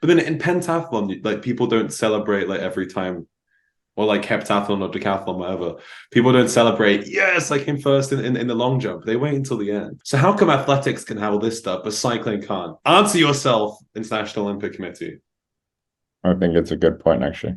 But then in pentathlon, like people don't celebrate like every time, or like heptathlon or decathlon, whatever. People don't celebrate, yes, I came first in the long jump. They wait until the end. So how come athletics can have all this stuff, but cycling can't? Answer yourself, International Olympic Committee. I think it's a good point, actually.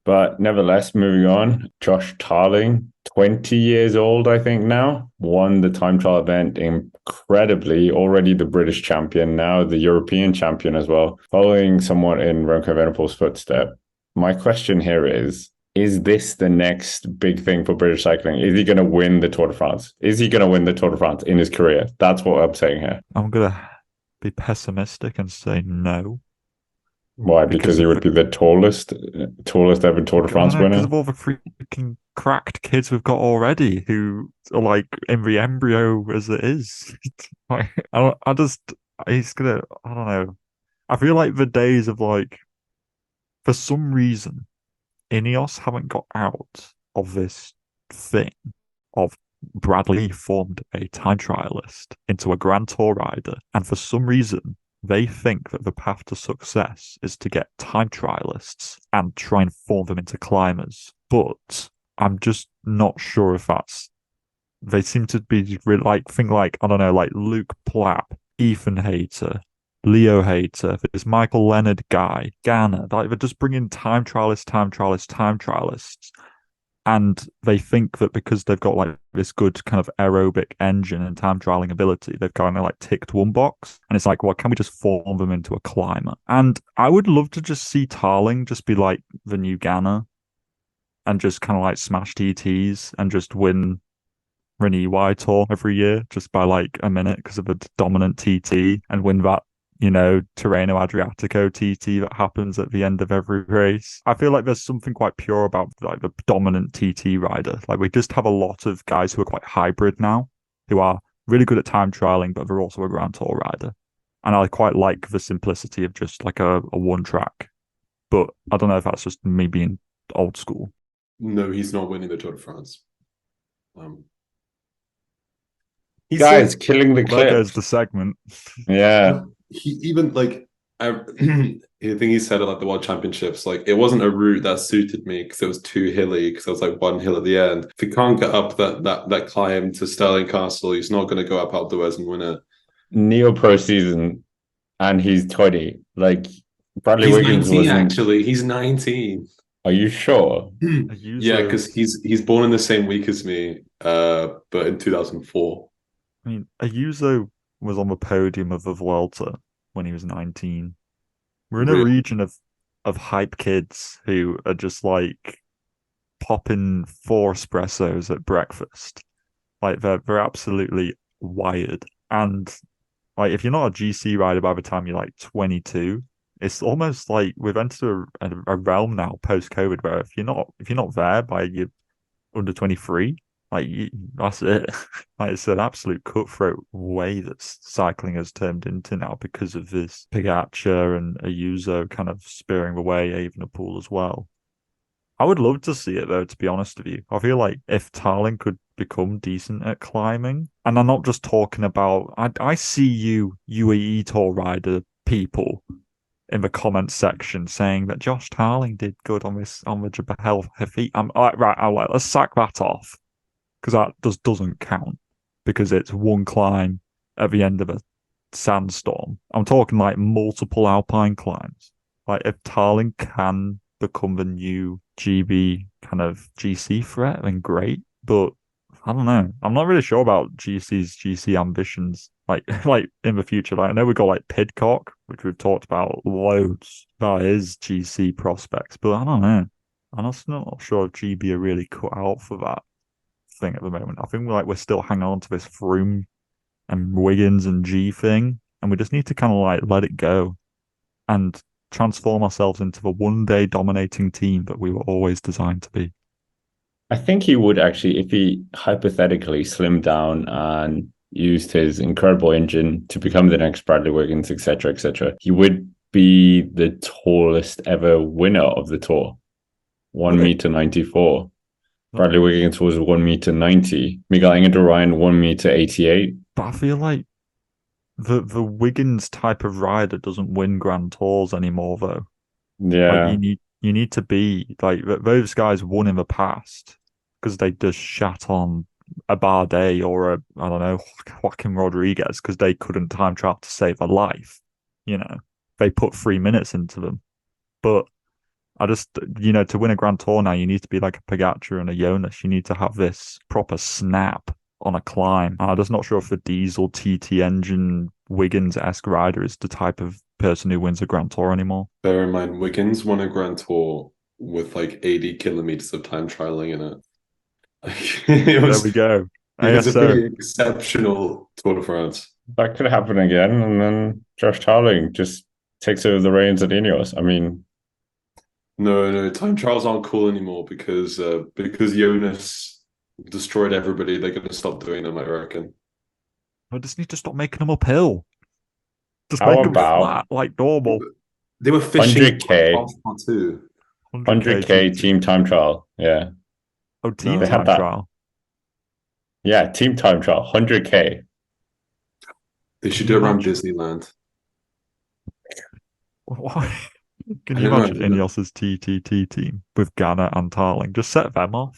But nevertheless, moving on, Josh Tarling, 20 years old, I think now, won the time trial event incredibly, already the British champion, now the European champion as well, following somewhat in Remco Evenepoel's footstep. My question here is this the next big thing for British cycling? Is he going to win the Tour de France? Is he going to win the Tour de France in his career? That's what I'm saying here. I'm gonna be pessimistic and say no Why? Because because he of would the be the tallest ever Tour de I don't France know because winner. of all the freaking cracked kids we've got already who are like in the embryo as it is. Like, I just he's gonna I don't know. I feel like the days of like for some reason Ineos haven't got out of this thing of Bradley formed a time trialist into a Grand Tour rider, and for some reason they think that the path to success is to get time trialists and try and form them into climbers. But I'm just not sure if that's. They seem to be like think like I don't know, like Luke Plapp, Ethan Hayter, Leo Hayter, this Michael Leonard guy, Ghana. Like they're just bringing time trialists, time trialists, time trialists, and they think that because they've got like this good kind of aerobic engine and time trialing ability, they've kind of like ticked one box. And it's like, well, can we just form them into a climber? And I would love to just see Tarling just be like the new Ghana and just kind of like smash TTs and just win Renewai Tour every year just by like a minute because of a dominant TT and win that, Tirreno Adriatico TT that happens at the end of every race. I feel like there's something quite pure about like the dominant TT rider. Like we just have a lot of guys who are quite hybrid now, who are really good at time trialing, but they're also a Grand Tour rider. And I quite like the simplicity of just like a one track. But I don't know if that's just me being old school. No, he's not winning the Tour de France. Um, he's Guys, so killing the Well, there goes clips. the segment. Yeah. he even like I think he said it like the World Championships, like it wasn't a route that suited me because it was too hilly because there was like one hill at the end. If he can't get up that climb to Stirling Castle, he's not going to go up Alpe d'Huez and win it. Neo Pro season and he's 20. Like Bradley He's Wiggins 19 wasn't. actually. He's 19. Are you sure? A Yeah, user, because he's born in the same week as me, but in 2004. I mean, a user was on the podium of the Vuelta when he was 19. We're in a Really? region of hype kids who are just like popping four espressos at breakfast. Like they're absolutely wired. And like if you're not a GC rider by the time you're like 22, it's almost like we've entered a realm now post COVID where if you're not there by you under 23, that's it. Like it's an absolute cutthroat way that cycling has turned into now because of this Pogacar and Ayuso kind of spearing the way, even a pool as well. I would love to see it though, to be honest with you. I feel like if Tarling could become decent at climbing, and I'm not just talking about, I see you UAE tour rider people in the comments section saying that Josh Tarling did good on the Jabal Hafid. I'm like, right, I'm like, let's sack that off because that just doesn't count because it's one climb at the end of a sandstorm. I'm talking like multiple alpine climbs. Like if Tarling can become the new GB kind of GC threat, then great. But I don't know. I'm not really sure about GC's GC ambitions. Like like in the future. Like I know we've got like Pidcock, which we've talked about loads about his GC prospects, but I don't know. I'm also not sure if GB are really cut out for that thing at the moment. I think we're still hanging on to this Froome and Wiggins and G thing, and we just need to kind of like let it go and transform ourselves into the one day dominating team that we were always designed to be. I think he would actually, if he hypothetically slimmed down and used his incredible engine to become the next Bradley Wiggins, etc., etc., he would be the tallest ever winner of the tour. One Okay. meter 94. Bradley Wiggins was 1 meter 90. Miguel Angel Ryan 1 meter 88. But I feel like the Wiggins type of rider doesn't win Grand Tours anymore, though. Like Yeah. you need to be like those guys won in the past because they just shat on a Bardet or a I don't know Joaquin Rodriguez because they couldn't time trial to save a life. You know, they put 3 minutes into them. But I just to win a Grand Tour now, you need to be like a Pogacar and a Jonas. You need to have this proper snap on a climb. And I'm just not sure if the diesel TT engine Wiggins-esque rider is the type of person who wins a Grand Tour anymore. Bear in mind, Wiggins won a Grand Tour with like 80 kilometers of time trialing in it. There we go. It I was guess a so. pretty exceptional Tour de France. That could happen again, and then Josh Tarling just takes over the reins at Ineos. I mean, No, time trials aren't cool anymore because Jonas destroyed everybody. They're going to stop doing them, I reckon. I just need to stop making them uphill. Just how make them about flat like normal. They were fishing 100K, past too. 100k 100K TT. team time trial? Yeah, Oh, team No, they had time that. trial. Yeah, team time trial, 100K. they Can should you do it around imagine? Disneyland. Why? Can I you don't imagine know. Ineos's TTT team with Ghana and Tarling? Just set them off.